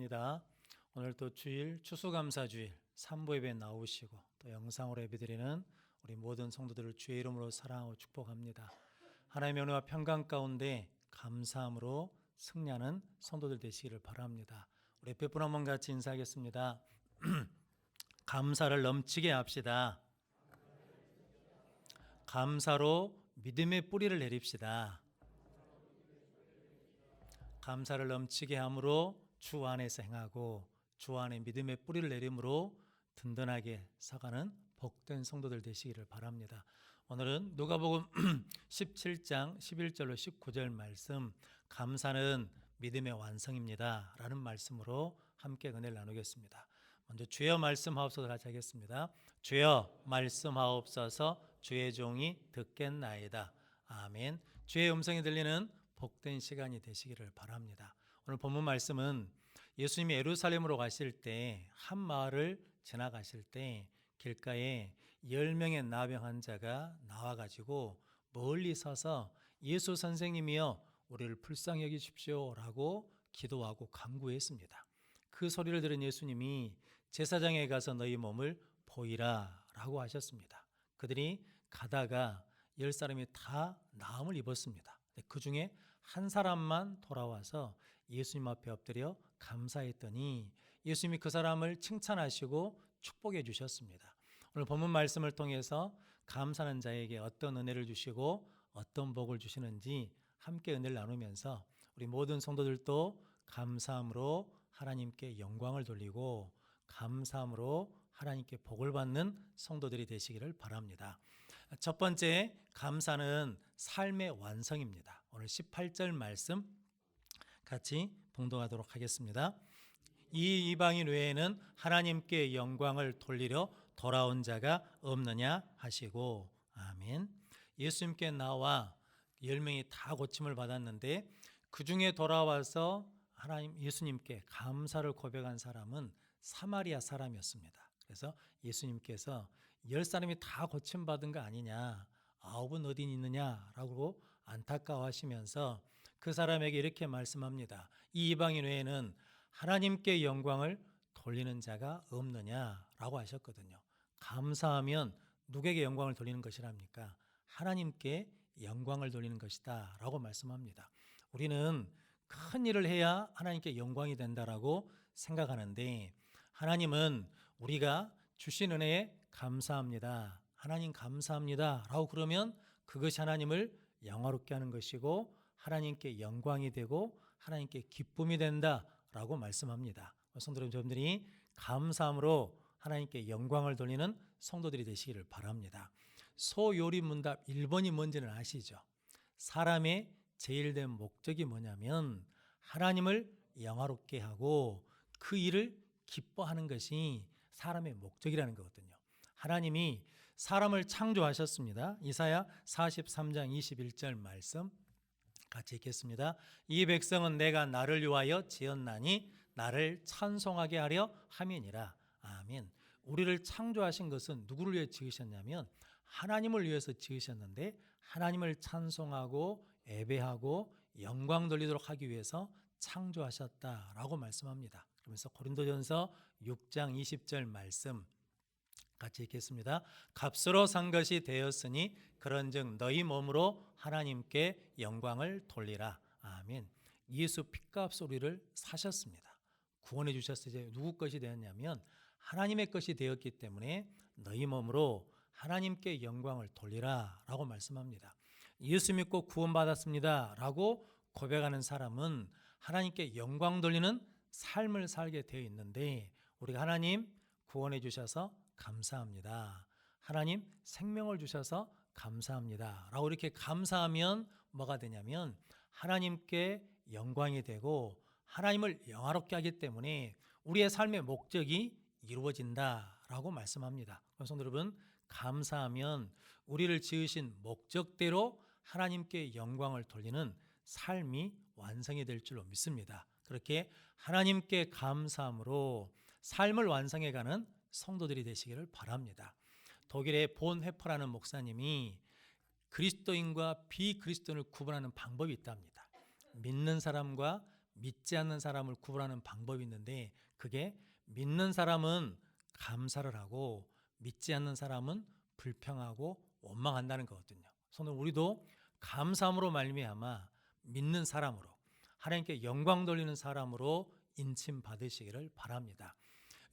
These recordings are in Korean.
축복합니다. 오늘 또 주일 추수감사주일 3부 예배 나오시고 또 영상으로 예배드리는 우리 모든 성도들을 주의 이름으로 사랑하고 축복합니다. 하나님의 은혜와 평강 가운데 감사함으로 승리하는 성도들 되시기를 바랍니다. 우리 옆에 분 한번 같이 인사하겠습니다. 감사를 넘치게 합시다. 감사로 믿음의 뿌리를 내립시다. 감사를 넘치게 함으로 주 안에서 행하고 주 안에 믿음의 뿌리를 내림으로 든든하게 서가는 복된 성도들 되시기를 바랍니다. 오늘은 누가복음 17장 11절로 19절 말씀, 감사는 믿음의 완성입니다 라는 말씀으로 함께 은혜를 나누겠습니다. 먼저 주여 말씀하옵소서 같이 하겠습니다. 주여 말씀하옵소서, 주의 종이 듣겠나이다. 아멘. 주의 음성이 들리는 복된 시간이 되시기를 바랍니다. 오늘 본문 말씀은 예수님이 예루살렘으로 가실 때 한 마을을 지나가실 때 길가에 10명의 나병 환자가 나와가지고 멀리 서서 예수 선생님이여 우리를 불쌍히 여기십시오 라고 기도하고 간구했습니다. 그 소리를 들은 예수님이 제사장에 가서 너희 몸을 보이라 라고 하셨습니다. 그들이 가다가 10사람이 다 나음을 입었습니다. 그 중에 한 사람만 돌아와서 예수님 앞에 엎드려 감사했더니 예수님이 그 사람을 칭찬하시고 축복해 주셨습니다. 오늘 본문 말씀을 통해서 감사하는 자에게 어떤 은혜를 주시고 어떤 복을 주시는지 함께 은혜를 나누면서 우리 모든 성도들도 감사함으로 하나님께 영광을 돌리고 감사함으로 하나님께 복을 받는 성도들이 되시기를 바랍니다. 첫 번째, 감사는 삶의 완성입니다. 오늘 18절 말씀 같이 봉독하도록 하겠습니다. 이 이방인 외에는 하나님께 영광을 돌리려 돌아온 자가 없느냐 하시고, 아멘. 예수님께 나와 10명이 다 고침을 받았는데 그 중에 돌아와서 하나님 예수님께 감사를 고백한 사람은 사마리아 사람이었습니다. 그래서 예수님께서 10사람이 다 고침받은 거 아니냐, 9은 어디 있느냐라고 안타까워하시면서 그 사람에게 이렇게 말씀합니다. 이 이방인 외에는 하나님께 영광을 돌리는 자가 없느냐라고 하셨거든요. 감사하면 누구에게 영광을 돌리는 것이랍니까? 하나님께 영광을 돌리는 것이다 라고 말씀합니다. 우리는 큰 일을 해야 하나님께 영광이 된다라고 생각하는데 하나님은 우리가 주신 은혜에 감사합니다, 하나님 감사합니다 라고 그러면 그것이 하나님을 영화롭게 하는 것이고 하나님께 영광이 되고 하나님께 기쁨이 된다라고 말씀합니다. 성도 여러분들이 감사함으로 하나님께 영광을 돌리는 성도들이 되시기를 바랍니다. 소요리문답 1번이 뭔지는 아시죠? 사람의 제일 된 목적이 뭐냐면 하나님을 영화롭게 하고 그 일을 기뻐하는 것이 사람의 목적이라는 거거든요. 하나님이 사람을 창조하셨습니다. 이사야 43장 21절 말씀 같이 읽겠습니다. 이 백성은 내가 나를 위하여 지었나니 나를 찬송하게 하려 함이니라. 아멘. 우리를 창조하신 것은 누구를 위해 지으셨냐면 하나님을 위해서 지으셨는데 하나님을 찬송하고 예배하고 영광 돌리도록 하기 위해서 창조하셨다라고 말씀합니다. 그러면서 고린도전서 6장 20절 말씀 같이 읽겠습니다. 값으로 산 것이 되었으니 그런즉 너희 몸으로 하나님께 영광을 돌리라. 아멘. 예수 핏값 우리를 사셨습니다. 구원해 주셨어요. 누구 것이 되었냐면 하나님의 것이 되었기 때문에 너희 몸으로 하나님께 영광을 돌리라 라고 말씀합니다. 예수 믿고 구원받았습니다 라고 고백하는 사람은 하나님께 영광 돌리는 삶을 살게 되어 있는데 우리가 하나님 구원해 주셔서 감사합니다, 하나님 생명을 주셔서 감사합니다 라고 이렇게 감사하면 뭐가 되냐면 하나님께 영광이 되고 하나님을 영화롭게 하기 때문에 우리의 삶의 목적이 이루어진다라고 말씀합니다. 성도 여러분, 감사하면 우리를 지으신 목적대로 하나님께 영광을 돌리는 삶이 완성이 될 줄로 믿습니다. 그렇게 하나님께 감사함으로 삶을 완성해가는 성도들이 되시기를 바랍니다. 독일의 본 회퍼라는 목사님이 그리스도인과 비그리스도인을 구분하는 방법이 있답니다. 믿는 사람과 믿지 않는 사람을 구분하는 방법이 있는데 그게 믿는 사람은 감사를 하고 믿지 않는 사람은 불평하고 원망한다는 거거든요. 오늘 우리도 감사함으로 말미암아 믿는 사람으로 하나님께 영광 돌리는 사람으로 인침 받으시기를 바랍니다.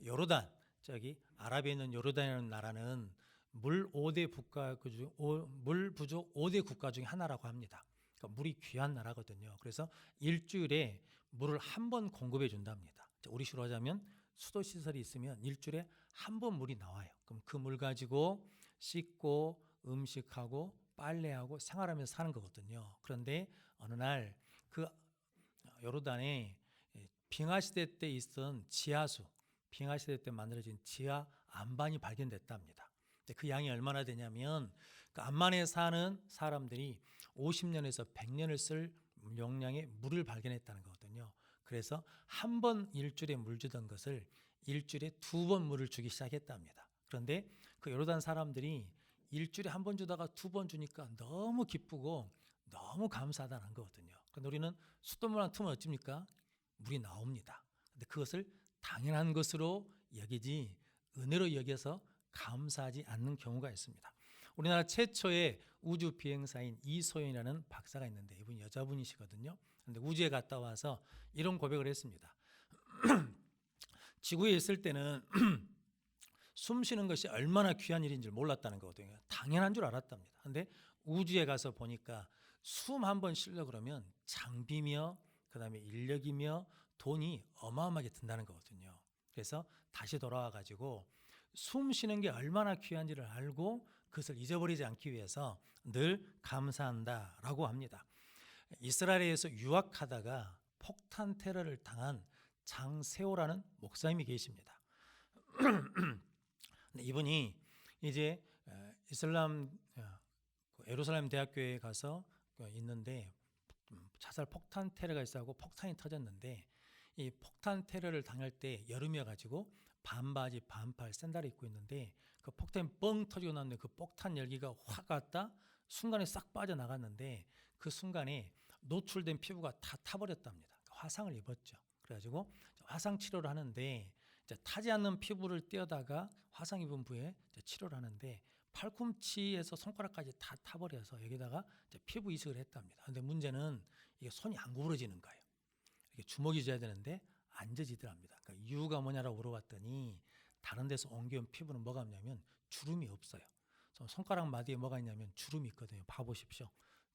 요르단, 저기 아랍에 있는 요르단이라는 나라는 물 부족 5대 국가 중에 하나라고 합니다. 그러니까 물이 귀한 나라거든요. 그래서 일주일에 물을 한 번 공급해 준답니다. 우리 식으로 하자면 수도 시설이 있으면 일주일에 한 번 물이 나와요. 그럼 그 물 가지고 씻고 음식하고 빨래하고 생활하면서 사는 거거든요. 그런데 어느 날 그 요르단에 빙하 시대 때 있던 지하수, 빙하 시대 때 만들어진 지하 안반이 발견됐답니다. 그 양이 얼마나 되냐면 그 안반에 사는 사람들이 50년에서 100년을 쓸 용량의 물을 발견했다는 거거든요. 그래서 한 번 일주일에 물 주던 것을 일주일에 2번 물을 주기 시작했답니다. 그런데 그 요르단 사람들이 일주일에 한 번 주다가 2번 주니까 너무 기쁘고 너무 감사하다는 거거든요. 그런데 우리는 수돗물만 트면 어찌입니까? 물이 나옵니다. 근데 그것을 당연한 것으로 여기지 은혜로 여겨서 감사하지 않는 경우가 있습니다. 우리나라 최초의 우주 비행사인 이소연이라는 박사가 있는데 이분 여자분이시거든요. 그런데 우주에 갔다 와서 이런 고백을 했습니다. 지구에 있을 때는 숨 쉬는 것이 얼마나 귀한 일인 줄 몰랐다는 거거든요. 당연한 줄 알았답니다. 그런데 우주에 가서 보니까 숨 한 번 쉬려고 그러면 장비며 그다음에 인력이며 돈이 어마어마하게 든다는 거거든요. 그래서 다시 돌아와 가지고 숨 쉬는 게 얼마나 귀한지를 알고 그것을 잊어버리지 않기 위해서 늘 감사한다라고 합니다. 이스라엘에서 유학하다가 폭탄 테러를 당한 장세호라는 목사님이 계십니다. 이분이 이제 이슬람 예루살렘 대학교에 가서 있는데 자살 폭탄 테러가 있어서 폭탄이 터졌는데 이 폭탄 테러를 당할 때 여름이어 가지고 반바지 반팔 샌들을 입고 있는데 그 폭탄이 뻥 터지고 났는데 그 폭탄 열기가 확 왔다 순간에 싹 빠져나갔는데 그 순간에 노출된 피부가 다 타버렸답니다. 화상을 입었죠. 그래가지고 화상 치료를 하는데 타지 않는 피부를 떼어다가 화상 입은 부위에 치료를 하는데 팔꿈치에서 손가락까지 다 타버려서 여기다가 피부 이식을 했답니다. 그런데 문제는 이게 손이 안 구부러지는 거예요. 이게 주먹이 져야 되는데 안 져지더랍니다. 그러니까 이유가 뭐냐라고 물어봤더니 다른 데서 옮겨온 피부는 뭐가 없냐면 주름이 없어요. 손가락 마디에 뭐가 있냐면 주름이 있거든요. 봐보십시오.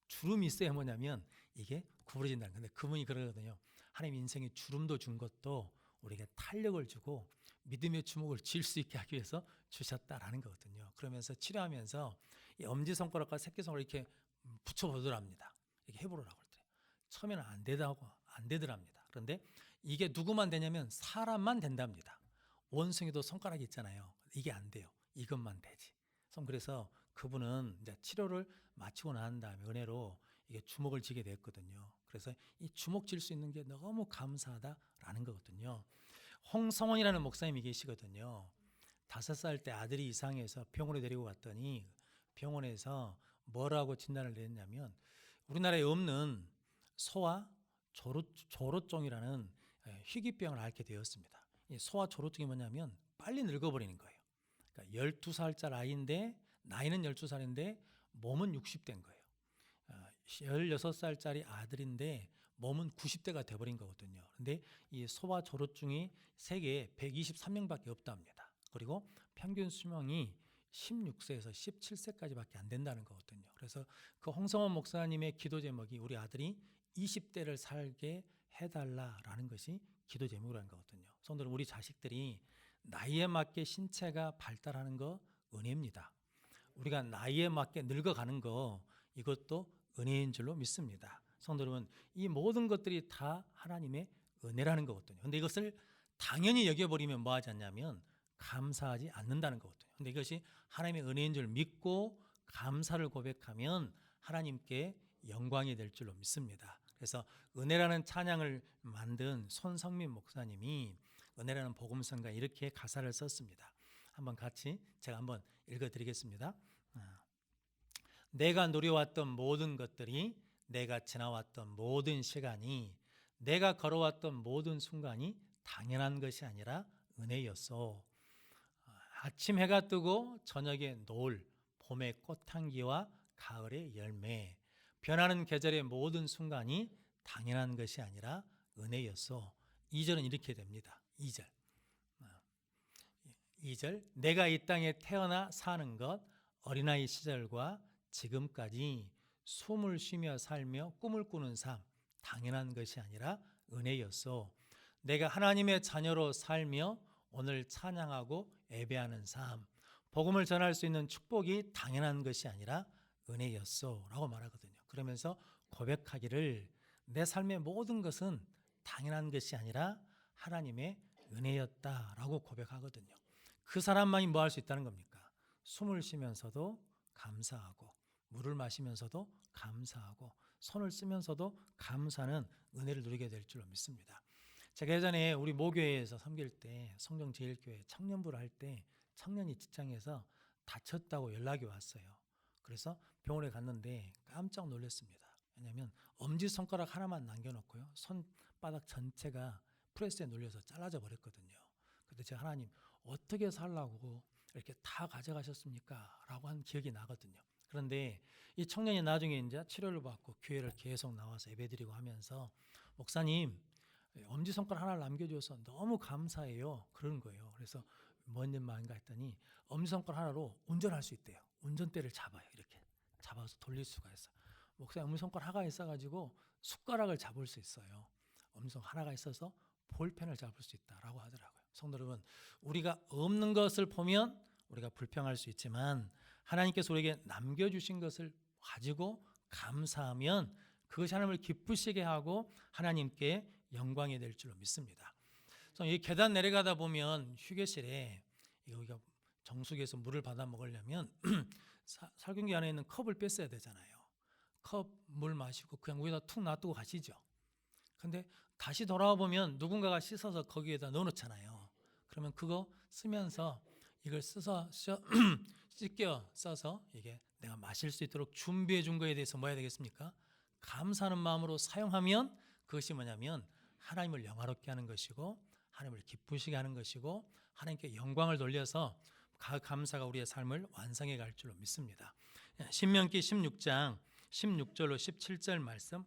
주름이 있어야 뭐냐면 이게 구부러진다는 건데 그분이 그러거든요. 하나님 인생에 주름도 준 것도 우리에게 탄력을 주고 믿음의 주먹을 쥘 수 있게 하기 위해서 주셨다라는 거거든요. 그러면서 치료하면서 이 엄지손가락과 새끼손가락을 이렇게 붙여보더랍니다. 이렇게 해보라고 그랬더니 처음에는 안 되더랍니다. 그런데 이게 누구만 되냐면 사람만 된답니다. 원숭이도 손가락이 있잖아요. 이게 안 돼요. 이것만 되지. 그래서 그분은 이제 치료를 마치고 난 다음에 은혜로 이게 주먹을 쥐게 됐거든요. 그래서 이 주먹 쥘 수 있는 게 너무 감사하다라는 거거든요. 홍성원이라는 목사님이 계시거든요. 5살 때 아들이 이상해서 병원에 데리고 갔더니 병원에서 뭐라고 진단을 내렸냐면 우리나라에 없는 소아 조로종이라는 희귀병을 앓게 되었습니다. 이 소아 조로종이 뭐냐면 빨리 늙어버리는 거예요. 그러니까 12살짜리 아이인데 나이는 12살인데 몸은 60대인 거예요. 16살짜리 아들인데 몸은 90대가 돼버린 거거든요. 그런데 이 소아 조로증이 세계에 123명밖에 없답니다. 그리고 평균 수명이 16세에서 17세까지밖에 안 된다는 거거든요. 그래서 그 홍성원 목사님의 기도 제목이 우리 아들이 20대를 살게 해달라라는 것이 기도 제목이라는 거거든요. 성도는 우리 자식들이 나이에 맞게 신체가 발달하는 거 은혜입니다. 우리가 나이에 맞게 늙어가는 거 이것도 은혜인 줄로 믿습니다. 성도 여러분, 이 모든 것들이 다 하나님의 은혜라는 거거든요. 근데 이것을 당연히 여겨버리면 뭐 하지 않냐면 감사하지 않는다는 거거든요. 근데 이것이 하나님의 은혜인 줄 믿고 감사를 고백하면 하나님께 영광이 될 줄로 믿습니다. 그래서 은혜라는 찬양을 만든 손성민 목사님이 은혜라는 복음성가에 이렇게 가사를 썼습니다. 한번 같이 제가 한번 읽어드리겠습니다. 내가 누려왔던 모든 것들이 내가 지나왔던 모든 시간이 내가 걸어왔던 모든 순간이 당연한 것이 아니라 은혜였소. 아침 해가 뜨고 저녁에 노을, 봄의 꽃향기와 가을의 열매, 변하는 계절의 모든 순간이 당연한 것이 아니라 은혜였소. 2절은 이렇게 됩니다. 2절. 2절. 내가 이 땅에 태어나 사는 것, 어린아이 시절과 지금까지 숨을 쉬며 살며 꿈을 꾸는 삶, 당연한 것이 아니라 은혜였소. 내가 하나님의 자녀로 살며 오늘 찬양하고 예배하는 삶, 복음을 전할 수 있는 축복이 당연한 것이 아니라 은혜였소 라고 말하거든요. 그러면서 고백하기를 내 삶의 모든 것은 당연한 것이 아니라 하나님의 은혜였다라고 고백하거든요. 그 사람만이 뭐 할 수 있다는 겁니까? 숨을 쉬면서도 감사하고, 물을 마시면서도 감사하고, 손을 쓰면서도 감사하는 은혜를 누리게 될 줄로 믿습니다. 제가 예전에 우리 모교회에서 섬길 때, 성정제일교회 청년부를 할 때 청년이 직장에서 다쳤다고 연락이 왔어요. 그래서 병원에 갔는데 깜짝 놀랐습니다. 왜냐하면 엄지손가락 하나만 남겨놓고요, 손바닥 전체가 프레스에 눌려서 잘라져 버렸거든요. 그때 제가 하나님 어떻게 살라고 이렇게 다 가져가셨습니까? 라고 한 기억이 나거든요. 그런데 이 청년이 나중에 이제 치료를 받고 교회를 계속 나와서 예배드리고 하면서 목사님 엄지손가락 하나를 남겨줘서 너무 감사해요. 그러는 거예요. 그래서 뭔 말인가 했더니 엄지손가락 하나로 운전할 수 있대요. 운전대를 잡아요. 이렇게 잡아서 돌릴 수가 있어요. 목사님 엄지손가락 하나가 있어가지고 숟가락을 잡을 수 있어요. 엄지손가락 하나가 있어서 볼펜을 잡을 수 있다라고 하더라고요. 성도 여러분, 우리가 없는 것을 보면 우리가 불평할 수 있지만 하나님께서 우리에게 남겨주신 것을 가지고 감사하면 그것이 하나님을 기쁘시게 하고 하나님께 영광이 될 줄로 믿습니다. 이 계단 내려가다 보면 휴게실에 여기가 정수기에서 물을 받아 먹으려면 살균기 안에 있는 컵을 뺐어야 되잖아요. 컵 물 마시고 그냥 위에다 툭 놔두고 가시죠. 근데 다시 돌아와 보면 누군가가 씻어서 거기에다 넣어놓잖아요. 그러면 그거 쓰면서 이걸 씻겨 써서 이게 내가 마실 수 있도록 준비해 준 거에 대해서 뭐 해야 되겠습니까? 감사하는 마음으로 사용하면 그것이 뭐냐면 하나님을 영화롭게 하는 것이고 하나님을 기쁘시게 하는 것이고 하나님께 영광을 돌려서 그 감사가 우리의 삶을 완성해 갈 줄로 믿습니다. 신명기 16장 16절로 17절 말씀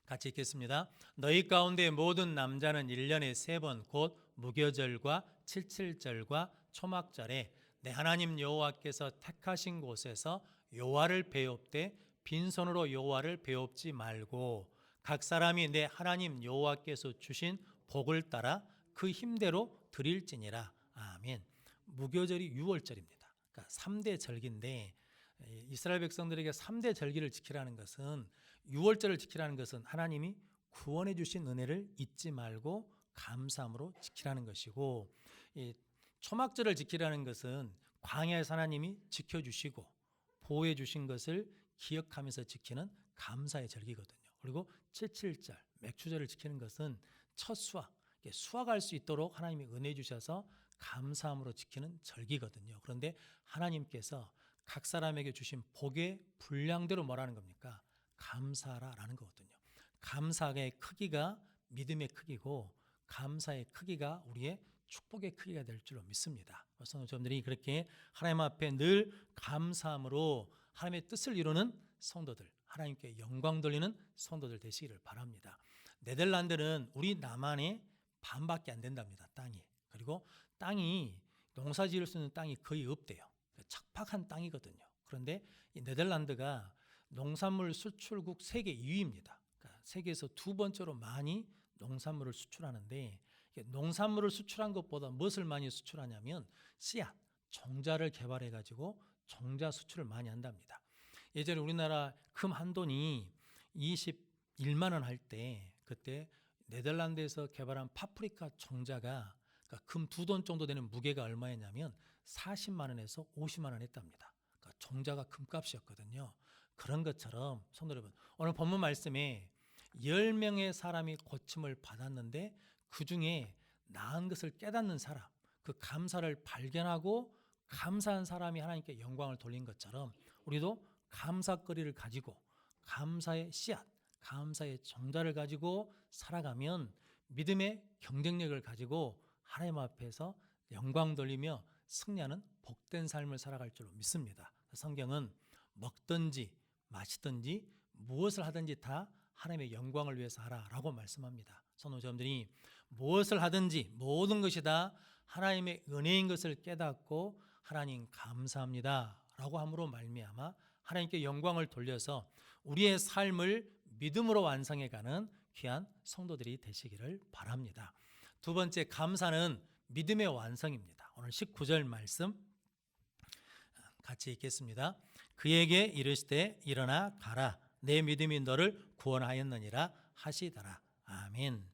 같이 읽겠습니다. 너희 가운데 모든 남자는 1년에 3번 곧 무교절과 칠칠절과 초막절에 내 하나님 여호와께서 택하신 곳에서 여호와를 배웁되 빈손으로 여호와를 배웁지 말고 각 사람이 내 하나님 여호와께서 주신 복을 따라 그 힘대로 드릴지니라. 아멘. 무교절이 6월절입니다. 그러니까 3대 절기인데 이스라엘 백성들에게 3대 절기를 지키라는 것은 6월절을 지키라는 것은 하나님이 구원해 주신 은혜를 잊지 말고 감사함으로 지키라는 것이고, 이 초막절을 지키라는 것은 광야에서 하나님이 지켜주시고 보호해 주신 것을 기억하면서 지키는 감사의 절기거든요. 그리고 칠칠절 맥추절을 지키는 것은 첫 수확할 수 있도록 하나님이 은혜 주셔서 감사함으로 지키는 절기거든요. 그런데 하나님께서 각 사람에게 주신 복의 분량대로 뭐라는 겁니까? 감사하라라는 거거든요. 감사의 크기가 믿음의 크기고 감사의 크기가 우리의 축복의 크기가 될 줄로 믿습니다. 그래서 여러분들이 그렇게 하나님 앞에 늘 감사함으로 하나님의 뜻을 이루는 성도들, 하나님께 영광 돌리는 성도들 되시기를 바랍니다. 네덜란드는 우리 남한의 반밖에 안 된답니다. 땅이. 그리고 땅이 농사 지을 수 있는 땅이 거의 없대요. 척박한 땅이거든요. 그런데 이 네덜란드가 농산물 수출국 세계 2위입니다. 그러니까 세계에서 2번째로 많이 농산물을 수출하는데 농산물을 수출한 것보다 무엇을 많이 수출하냐면 씨앗, 종자를 개발해 가지고 종자 수출을 많이 한답니다. 예전에 우리나라 금 한 돈이 21만 원 할 때 그때 네덜란드에서 개발한 파프리카 종자가 그러니까 금 2돈 정도 되는 무게가 얼마였냐면 40만 원에서 50만 원 했답니다. 그러니까 종자가 금값이었거든요. 그런 것처럼 성도 여러분, 오늘 본문 말씀에 10명의 사람이 고침을 받았는데 그중에 나은 것을 깨닫는 사람, 그 감사를 발견하고 감사한 사람이 하나님께 영광을 돌린 것처럼 우리도 감사거리를 가지고 감사의 씨앗, 감사의 정자를 가지고 살아가면 믿음의 경쟁력을 가지고 하나님 앞에서 영광 돌리며 승리하는 복된 삶을 살아갈 줄로 믿습니다. 성경은 먹든지 마시든지 무엇을 하든지 다 하나님의 영광을 위해서 하라라고 말씀합니다. 성도님들이 무엇을 하든지 모든 것이 다 하나님의 은혜인 것을 깨닫고 하나님 감사합니다 라고 함으로 말미암아 하나님께 영광을 돌려서 우리의 삶을 믿음으로 완성해가는 귀한 성도들이 되시기를 바랍니다. 두 번째, 감사는 믿음의 완성입니다. 오늘 19절 말씀 같이 읽겠습니다. 그에게 이르시되 일어나 가라, 내 믿음이 너를 구원하였느니라 하시더라. 아멘.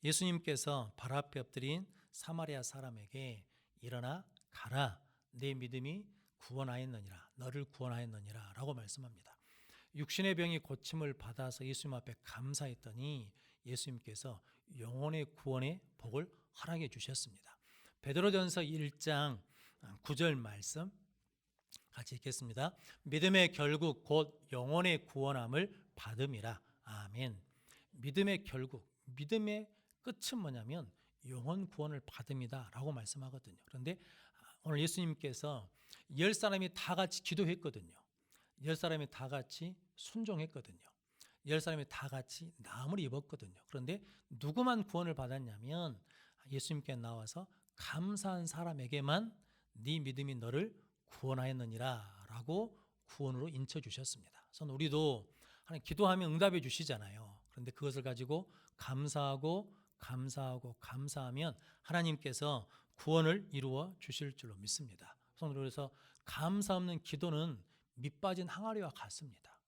예수님께서 발 앞에 엎드린 사마리아 사람에게 일어나 가라, 내 믿음이 구원하였느니라, 너를 구원하였느니라 라고 말씀합니다. 육신의 병이 고침을 받아서 예수님 앞에 감사했더니 예수님께서 영혼의 구원의 복을 허락해 주셨습니다. 베드로전서 1장 9절 말씀 같이 읽겠습니다. 믿음의 결국 곧 영혼의 구원함을 받음이라. 아멘. 믿음의 결국, 믿음의 끝은 뭐냐면 영혼 구원을 받음이다 라고 말씀하거든요. 그런데 오늘 예수님께서 10사람이 다 같이 기도했거든요. 10사람이 다 같이 순종했거든요. 10사람이 다 같이 나음을 입었거든요. 그런데 누구만 구원을 받았냐면 예수님께 나와서 감사한 사람에게만 네 믿음이 너를 구원하였느니라 라고 구원으로 인쳐주셨습니다. 그래서 우리도 하나님 기도하면 응답해 주시잖아요. 그런데 그것을 가지고 감사하고 감사하면 하나님께서 구원을 이루어 주실 줄로 믿습니다. 그래서 감사 없는 기도는 밑 빠진 항아리와 같습니다.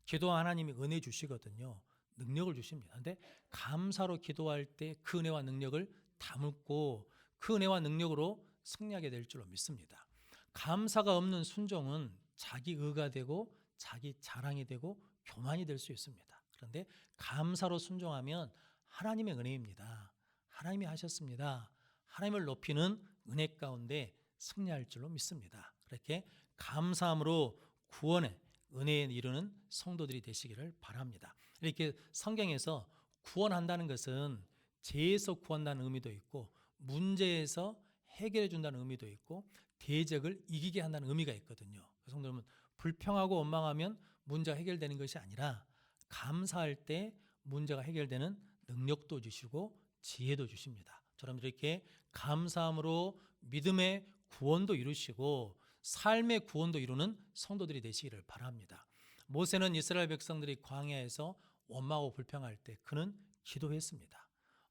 기도 하나님이 은혜 주시거든요. 능력을 주십니다. 그런데 감사로 기도할 때 그 은혜와 능력을 담고 그 은혜와 능력으로 승리하게 될 줄로 믿습니다. 감사가 없는 순종은 자기 의가 되고 자기 자랑이 되고 교만이 될 수 있습니다. 그런데 감사로 순종하면 하나님의 은혜입니다. 하나님이 하셨습니다. 하나님을 높이는 은혜 가운데 승리할 줄로 믿습니다. 그렇게 감사함으로 구원의 은혜에 이르는 성도들이 되시기를 바랍니다. 이렇게 성경에서 구원한다는 것은 죄에서 구한다는 의미도 있고 문제에서 해결해 준다는 의미도 있고 대적을 이기게 한다는 의미가 있거든요. 성도 여러분, 불평하고 원망하면 문제가 해결되는 것이 아니라 감사할 때 문제가 해결되는 능력도 주시고 지혜도 주십니다. 저처럼 이렇게 감사함으로 믿음의 구원도 이루시고 삶의 구원도 이루는 성도들이 되시기를 바랍니다. 모세는 이스라엘 백성들이 광야에서 원망하고 불평할 때 그는 기도했습니다.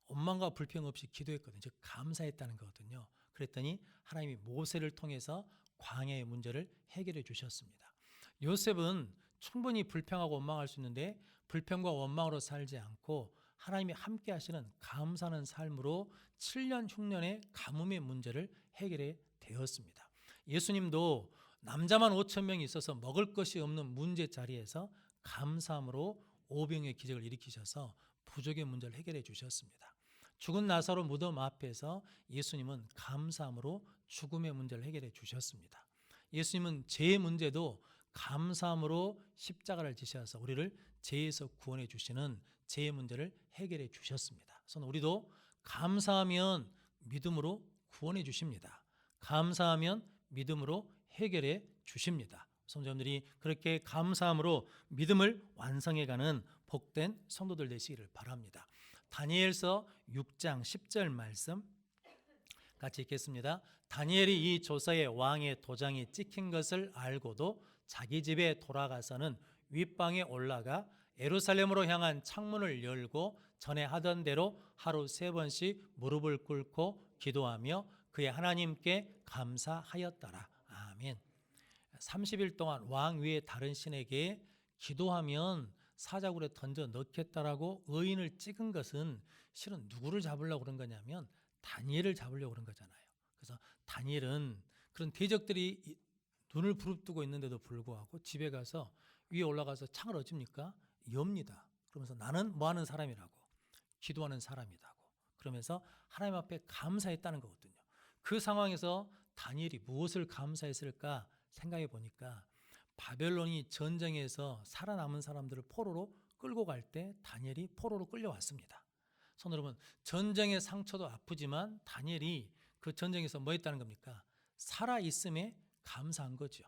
원망과 불평 없이 기도했거든요. 즉 감사했다는 거거든요. 그랬더니 하나님이 모세를 통해서 광야의 문제를 해결해 주셨습니다. 요셉은 충분히 불평하고 원망할 수 있는데 불평과 원망으로 살지 않고 하나님이 함께 하시는 감사하는 삶으로 7년 흉년의 가뭄의 문제를 해결해 되었습니다. 예수님도 남자만 5,000명이 있어서 먹을 것이 없는 문제 자리에서 감사함으로 오병의 기적을 일으키셔서 부족의 문제를 해결해 주셨습니다. 죽은 나사로 무덤 앞에서 예수님은 감사함으로 죽음의 문제를 해결해 주셨습니다. 예수님은 죄의 문제도 감사함으로 십자가를 지셔서 우리를 죄에서 구원해 주시는 죄의 문제를 해결해 주셨습니다. 그래서 우리도 감사하면 믿음으로 구원해 주십니다. 감사하면 믿음으로 해결해 주십니다. 성도님들이 그렇게 감사함으로 믿음을 완성해가는 복된 성도들 되시기를 바랍니다. 다니엘서 6장 10절 말씀 같이 읽겠습니다. 다니엘이 이 조서에 왕의 도장이 찍힌 것을 알고도 자기 집에 돌아가서는 윗방에 올라가 예루살렘으로 향한 창문을 열고 전에 하던 대로 하루 3번씩 무릎을 꿇고 기도하며 그의 하나님께 감사하였더라. 아멘. 30일 동안 왕 위에 다른 신에게 기도하면 사자굴에 던져 넣겠다라고 의인을 찍은 것은 실은 누구를 잡으려고 그런 거냐면 다니엘을 잡으려고 그런 거잖아요. 그래서 다니엘은 그런 대적들이 눈을 부릅뜨고 있는데도 불구하고 집에 가서 위에 올라가서 창을 어집니까? 엽니다. 그러면서 나는 뭐 하는 사람이라고? 기도하는 사람이라고. 그러면서 하나님 앞에 감사했다는 거거든요. 그 상황에서 다니엘이 무엇을 감사했을까 생각해 보니까 바벨론이 전쟁에서 살아남은 사람들을 포로로 끌고 갈 때 다니엘이 포로로 끌려왔습니다. 손으로 보면 전쟁의 상처도 아프지만 다니엘이 그 전쟁에서 뭐 했다는 겁니까? 살아있음에 감사한 거죠.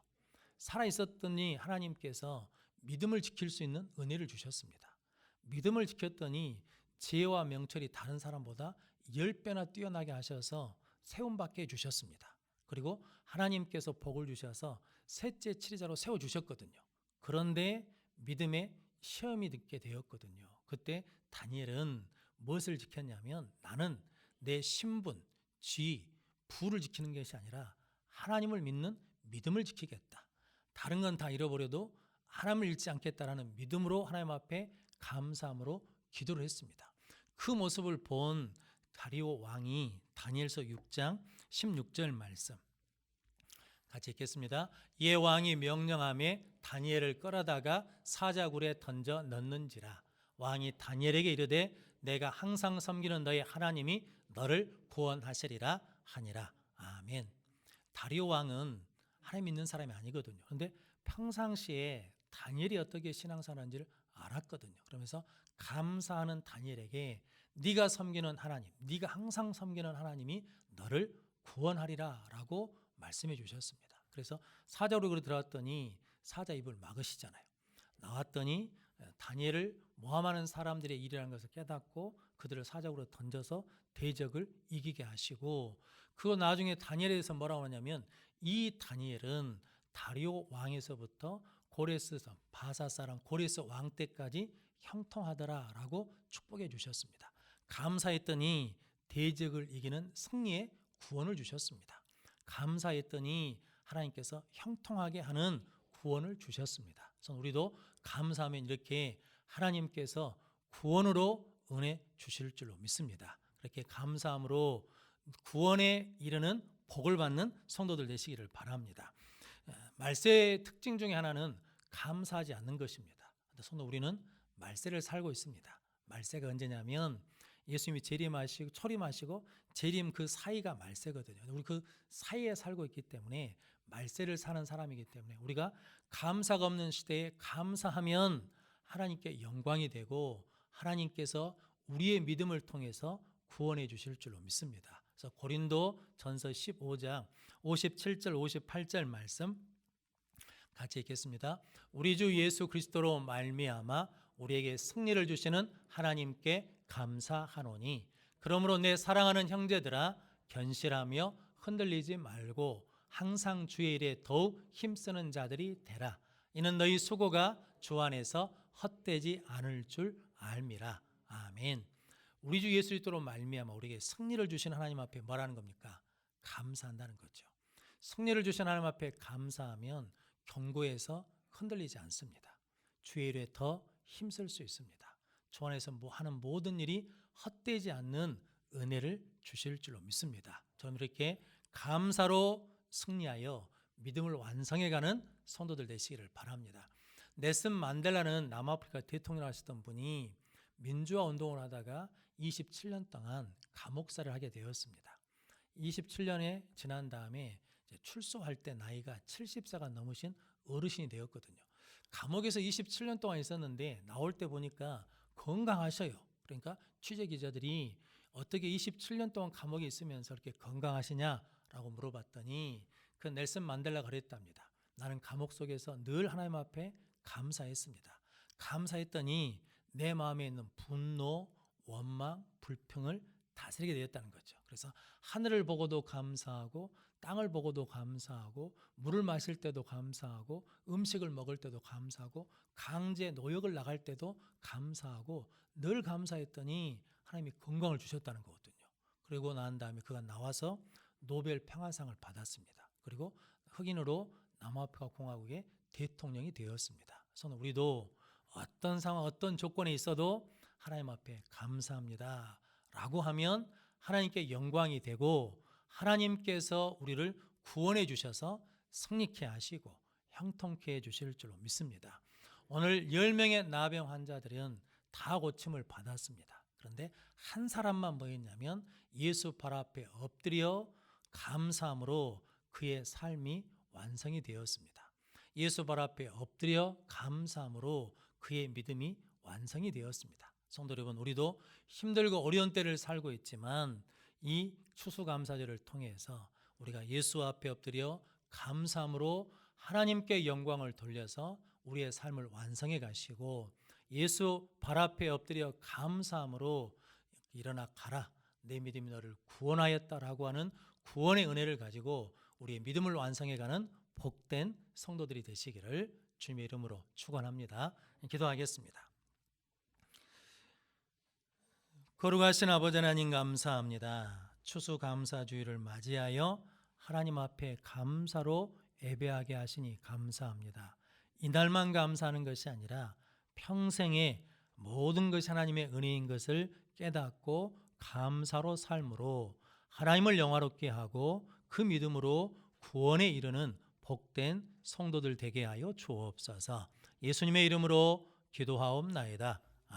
살아있었더니 하나님께서 믿음을 지킬 수 있는 은혜를 주셨습니다. 믿음을 지켰더니 지혜와 명철이 다른 사람보다 10배나 뛰어나게 하셔서 세움받게 해주셨습니다. 그리고 하나님께서 복을 주셔서 셋째 치리자로 세워주셨거든요. 그런데 믿음의 시험이 듣게 되었거든요. 그때 다니엘은 무엇을 지켰냐면 나는 내 신분, 지, 부를 지키는 것이 아니라 하나님을 믿는 믿음을 지키겠다. 다른 건 다 잃어버려도 하나님을 잃지 않겠다라는 믿음으로 하나님 앞에 감사함으로 기도를 했습니다. 그 모습을 본 다리오 왕이 다니엘서 6장 16절 말씀 같이 읽겠습니다. 이에 왕이 명령하며 다니엘을 끌어다가 사자굴에 던져 넣는지라. 왕이 다니엘에게 이르되 내가 항상 섬기는 너의 하나님이 너를 구원하시리라 하니라. 아멘. 다리오 왕은 하나님 믿는 사람이 아니거든요. 그런데 평상시에 다니엘이 어떻게 신앙생활하는지를 알았거든요. 그러면서 감사하는 다니엘에게 네가 섬기는 하나님, 네가 항상 섬기는 하나님이 너를 구원하리라 라고 말씀해 주셨습니다. 그래서 사자굴에 들어왔더니 사자 입을 막으시잖아요. 나왔더니 다니엘을 모함하는 사람들의 일이라는 것을 깨닫고 그들을 사자굴로 던져서 대적을 이기게 하시고, 그거 나중에 다니엘에 대해서 뭐라고 하냐면 이 다니엘은 다리오 왕에서부터 고레스 섬 바사 사람 고레스 왕 때까지 형통하더라라고 축복해 주셨습니다. 감사했더니 대적을 이기는 승리의 구원을 주셨습니다. 감사했더니 하나님께서 형통하게 하는 구원을 주셨습니다. 그래서 우리도 감사하면 이렇게 하나님께서 구원으로 은혜 주실 줄로 믿습니다. 그렇게 감사함으로 구원에 이르는 복을 받는 성도들 되시기를 바랍니다. 말세의 특징 중에 하나는 감사하지 않는 것입니다. 그런데 우리는 말세를 살고 있습니다. 말세가 언제냐면 예수님이 재림하시고 초림하시고 재림 그 사이가 말세거든요. 우리 그 사이에 살고 있기 때문에 말세를 사는 사람이기 때문에 우리가 감사가 없는 시대에 감사하면 하나님께 영광이 되고 하나님께서 우리의 믿음을 통해서 구원해 주실 줄로 믿습니다. 그래서 고린도 전서 15장 57절 58절 말씀 같이 읽겠습니다. 우리 주 예수 그리스도로 말미암아 우리에게 승리를 주시는 하나님께 감사하노니 그러므로 내 사랑하는 형제들아 견실하며 흔들리지 말고 항상 주의 일에 더욱 힘쓰는 자들이 되라. 이는 너희 수고가 주 안에서 헛되지 않을 줄 알미라. 아멘. 우리 주 예수 그리스도로 말미암아 우리에게 승리를 주신 하나님 앞에 뭐라는 겁니까? 감사한다는 거죠. 승리를 주신 하나님 앞에 감사하면 경고에서 흔들리지 않습니다. 주의 일에 더 힘쓸 수 있습니다. 주 안에서 하는 모든 일이 헛되지 않는 은혜를 주실 줄로 믿습니다. 저는 이렇게 감사로 승리하여 믿음을 완성해가는 성도들 되시기를 바랍니다. 넬슨 만델라는 남아프리카 대통령을 하셨던 분이 민주화 운동을 하다가 27년 동안 감옥살이를 하게 되었습니다. 27년에 지난 다음에 출소할 때 나이가 70세가 넘으신 어르신이 되었거든요. 감옥에서 27년 동안 있었는데 나올 때 보니까 건강하셔요. 그러니까 취재기자들이 어떻게 27년 동안 감옥에 있으면서 이렇게 건강하시냐라고 물어봤더니 그 넬슨 만델라가 그랬답니다. 나는 감옥 속에서 늘 하나님 앞에 감사했습니다. 감사했더니 내 마음에 있는 분노, 원망, 불평을 다스리게 되었다는 거죠. 그래서 하늘을 보고도 감사하고 땅을 보고도 감사하고 물을 마실 때도 감사하고 음식을 먹을 때도 감사하고 강제 노역을 나갈 때도 감사하고 늘 감사했더니 하나님이 건강을 주셨다는 거거든요. 그리고 난 다음에 그가 나와서 노벨 평화상을 받았습니다. 그리고 흑인으로 남아프리카 공화국의 대통령이 되었습니다. 그래서 우리도 어떤 상황, 어떤 조건에 있어도 하나님 앞에 감사합니다 라고 하면 하나님께 영광이 되고 하나님께서 우리를 구원해 주셔서 승리케 하시고 형통케 해 주실 줄로 믿습니다. 오늘 10명의 나병 환자들은 다 고침을 받았습니다. 그런데 한 사람만 뭐 했냐면 예수 발 앞에 엎드려 감사함으로 그의 삶이 완성이 되었습니다. 예수 발 앞에 엎드려 감사함으로 그의 믿음이 완성이 되었습니다. 성도 여러분, 우리도 힘들고 어려운 때를 살고 있지만 이 추수감사절을 통해서 우리가 예수 앞에 엎드려 감사함으로 하나님께 영광을 돌려서 우리의 삶을 완성해 가시고, 예수 발 앞에 엎드려 감사함으로 일어나 가라, 내 믿음이 너를 구원하였다라고 하는 구원의 은혜를 가지고 우리의 믿음을 완성해가는 복된 성도들이 되시기를 주님의 이름으로 축원합니다. 기도하겠습니다. 거룩하신 아버지 하나님, 감사합니다. 추수감사주의를 맞이하여 하나님 앞에 감사로 예배하게 하시니 감사합니다. 이날만 감사하는 것이 아니라 평생에 모든 것이 하나님의 은혜인 것을 깨닫고 감사로 삶으로 하나님을 영화롭게 하고 그 믿음으로 구원에 이르는 복된 성도들 되게 하여 주옵소서. 예수님의 이름으로 기도하옵나이다.